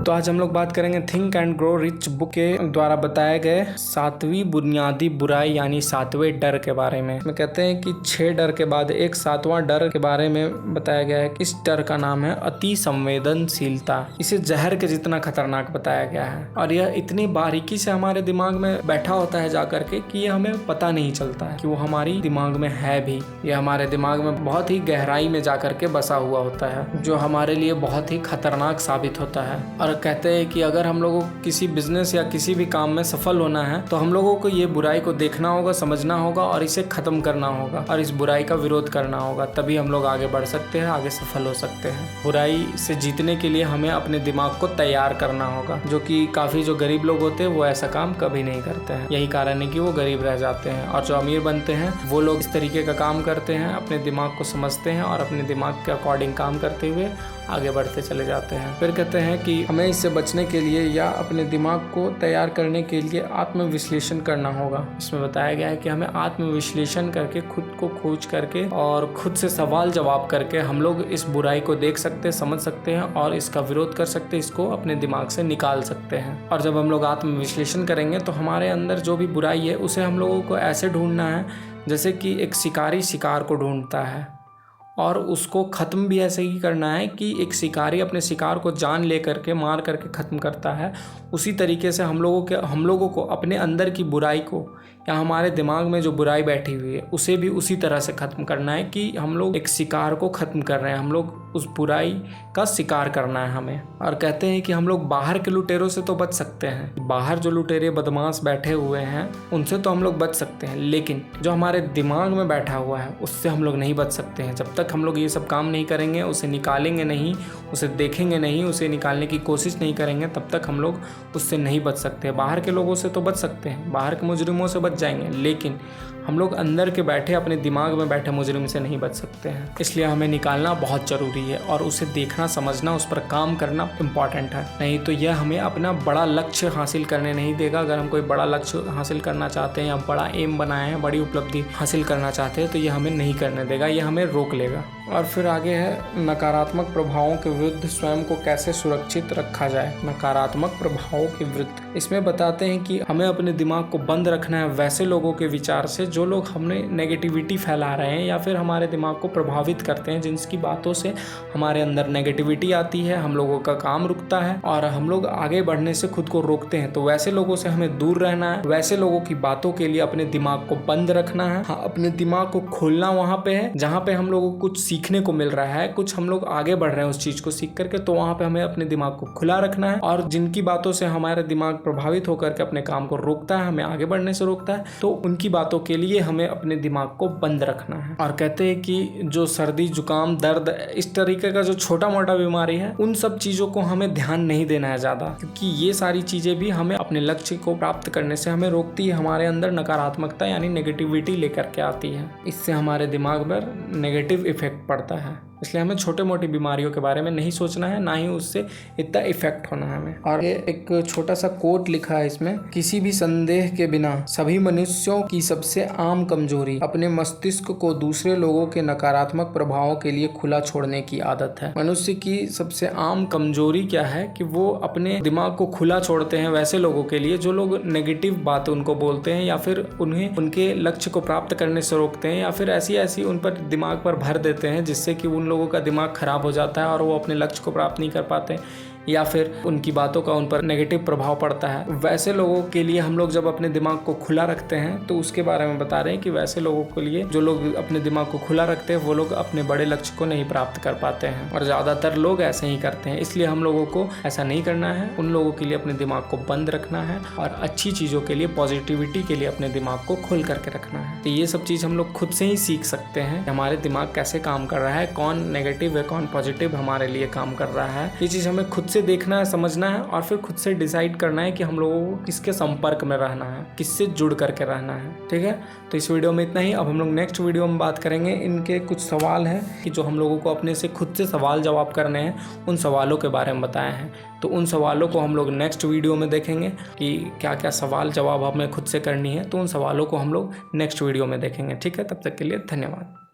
तो आज हम लोग बात करेंगे think and grow rich book के द्वारा बताए गए 7वीं बुनियादी बुराई यानी 7वें डर के बारे में। कहते हैं कि 6 डर के बाद एक 7वां डर के बारे में बताया गया है। इस डर का नाम है अति संवेदनशीलता। इसे जहर के जितना खतरनाक बताया गया है और यह इतनी बारीकी से हमारे दिमाग में बैठा होता है जाकर के कि ये हमें पता नहीं चलता है कि वो हमारी दिमाग में है भी। यह हमारे दिमाग में बहुत ही गहराई में जाकर के बसा हुआ होता है जो हमारे लिए बहुत ही खतरनाक साबित होता है। और कहते हैं कि अगर हम लोगों को किसी बिजनेस या किसी भी काम में सफल होना है तो हम लोगों को ये बुराई को देखना होगा, समझना होगा और इसे खत्म करना होगा और इस बुराई का विरोध करना होगा, तभी हम लोग आगे बढ़ सकते हैं, आगे सफल हो सकते हैं। बुराई से जीतने के लिए हमें अपने दिमाग को तैयार करना होगा, जो कि काफी जो गरीब लोग होते हैं वो ऐसा काम कभी नहीं करते हैं। यही कारण है कि वो गरीब रह जाते हैं और जो अमीर बनते हैं वो लोग इस तरीके का काम करते हैं, अपने दिमाग को समझते हैं और अपने दिमाग के अकॉर्डिंग काम करते हुए आगे बढ़ते चले जाते हैं। फिर कहते हैं कि हमें इससे बचने के लिए या अपने दिमाग को तैयार करने के लिए आत्मविश्लेषण करना होगा। इसमें बताया गया है कि हमें आत्मविश्लेषण करके खुद को खोज करके और खुद से सवाल जवाब करके हम लोग इस बुराई को देख सकते, समझ सकते हैं और इसका विरोध कर सकते हैं, इसको अपने दिमाग से निकाल सकते हैं। और जब हम लोग आत्मविश्लेषण करेंगे तो हमारे अंदर जो भी बुराई है उसे हम लोगों को ऐसे ढूंढना है जैसे कि एक शिकारी शिकार को ढूंढता है और उसको ख़त्म भी ऐसे ही करना है कि एक शिकारी अपने शिकार को जान ले करके मार करके ख़त्म करता है। उसी तरीके से हम लोगों को अपने अंदर की बुराई को या हमारे दिमाग में जो बुराई बैठी हुई है उसे भी उसी तरह से ख़त्म करना है कि हम लोग एक शिकार को ख़त्म कर रहे हैं, हम लोग उस बुराई का शिकार करना है हमें। और कहते हैं कि हम लोग बाहर के लुटेरों से तो बच सकते हैं, बाहर जो लुटेरे बदमाश बैठे हुए हैं उनसे तो हम लोग बच सकते हैं, लेकिन जो हमारे दिमाग में बैठा हुआ है उससे हम लोग नहीं बच सकते हैं। जब तक हम लोग ये सब काम नहीं करेंगे, उसे निकालेंगे नहीं, उसे देखेंगे नहीं, उसे निकालने की कोशिश नहीं करेंगे, तब तक हम लोग उससे नहीं बच सकते। बाहर के लोगों से तो बच सकते हैं, बाहर के मुजरिमों से बच जाएंगे, लेकिन हम लोग अंदर के बैठे अपने दिमाग में बैठे मुजरिम से नहीं बच सकते हैं। इसलिए हमें निकालना बहुत ज़रूरी है और उसे देखना, समझना, उस पर काम करना इम्पॉर्टेंट है। नहीं तो यह हमें अपना बड़ा लक्ष्य हासिल करने नहीं देगा। अगर हम कोई बड़ा लक्ष्य हासिल करना चाहते हैं या बड़ा एम बनाए हैं, बड़ी उपलब्धि हासिल करना चाहते हैं तो यह हमें नहीं करने देगा, यह हमें रोक लेगा। और फिर आगे है नकारात्मक प्रभावों के विरुद्ध स्वयं को कैसे सुरक्षित रखा जाए। नकारात्मक प्रभावों के विरुद्ध इसमें बताते हैं कि हमें अपने दिमाग को बंद रखना है वैसे लोगों के विचार से जो लोग हमें नेगेटिविटी फैला रहे हैं या फिर हमारे दिमाग को प्रभावित करते हैं, जिनकी बातों से हमारे अंदर नेगेटिविटी आती है, हम लोगों का काम रुकता है और हम लोग आगे बढ़ने से खुद को रोकते हैं। तो वैसे लोगों से हमें दूर रहना है, वैसे लोगों की बातों के लिए अपने दिमाग को बंद रखना है। हाँ, अपने दिमाग को खोलना वहाँ पे है जहाँ पे हम लोगों को कुछ सीखने को मिल रहा है, कुछ हम लोग आगे बढ़ रहे हैं उस चीज को सीख करके, तो वहाँ पे हमें अपने दिमाग को खुला रखना है। और जिनकी बातों से हमारा दिमाग प्रभावित होकर के अपने काम को रोकता है, हमें आगे बढ़ने से रोकता है, तो उनकी बातों के लिए हमें अपने दिमाग को बंद रखना है। और कहते हैं कि जो सर्दी, जुकाम, दर्द, इस तरीके का जो छोटा मोटा बीमारी है उन सब चीजों को हमें ध्यान नहीं देना है ज्यादा, क्योंकि ये सारी चीजें भी हमें अपने लक्ष्य को प्राप्त करने से हमें रोकती है। हमारे अंदर नकारात्मकता यानी नेगेटिविटी लेकर के आती है, इससे हमारे दिमाग पर नेगेटिव इफेक्ट पड़ता है। इसलिए हमें छोटे मोटी बीमारियों के बारे में नहीं सोचना है, ना ही उससे इतना इफेक्ट होना है हमें। और ये एक छोटा सा कोट लिखा है इसमें, किसी भी संदेह के बिना सभी मनुष्यों की सबसे आम कमजोरी अपने मस्तिष्क को दूसरे लोगों के नकारात्मक प्रभावों के लिए खुला छोड़ने की आदत है। मनुष्य की सबसे आम कमजोरी क्या है कि वो अपने दिमाग को खुला छोड़ते हैं वैसे लोगों के लिए जो लोग नेगेटिव बातें उनको बोलते हैं या फिर उन्हें उनके लक्ष्य को प्राप्त करने से रोकते हैं या फिर ऐसी उन पर दिमाग पर भर देते हैं जिससे कि उन लोगों का दिमाग खराब हो जाता है और वो अपने लक्ष्य को प्राप्त नहीं कर पाते या फिर उनकी बातों का उन पर नेगेटिव प्रभाव पड़ता है। वैसे लोगों के लिए हम लोग जब अपने दिमाग को खुला रखते हैं तो उसके बारे में बता रहे हैं कि वैसे लोगों के लिए जो लोग अपने दिमाग को खुला रखते हैं वो लोग अपने बड़े लक्ष्य को नहीं प्राप्त कर पाते हैं और ज़्यादातर लोग ऐसे ही करते हैं। इसलिए हम लोगों को ऐसा नहीं करना है, उन लोगों के लिए अपने दिमाग को बंद रखना है और अच्छी चीज़ों के लिए, पॉजिटिविटी के लिए अपने दिमाग को खोल करके रखना है। तो ये सब चीज़ हम लोग खुद से ही सीख सकते हैं, हमारे दिमाग कैसे काम कर रहा है, कौन नेगेटिव है कौन पॉजिटिव हमारे लिए काम कर रहा है। ये चीज़ हमें खुद से देखना है, समझना है और फिर खुद से डिसाइड करना है कि हम लोगों को किसके संपर्क में रहना है, किससे जुड़ करके रहना है। ठीक है, तो इस वीडियो में इतना ही। अब हम लोग नेक्स्ट वीडियो में बात करेंगे, इनके कुछ सवाल हैं कि जो हम लोगों को अपने से खुद से सवाल जवाब करने हैं, उन सवालों के बारे में बताए हैं। तो उन सवालों को हम लोग नेक्स्ट वीडियो में देखेंगे कि क्या क्या सवाल जवाब हमें खुद से करनी है, तो उन सवालों को हम लोग नेक्स्ट वीडियो में देखेंगे। ठीक है, तब तक के लिए धन्यवाद।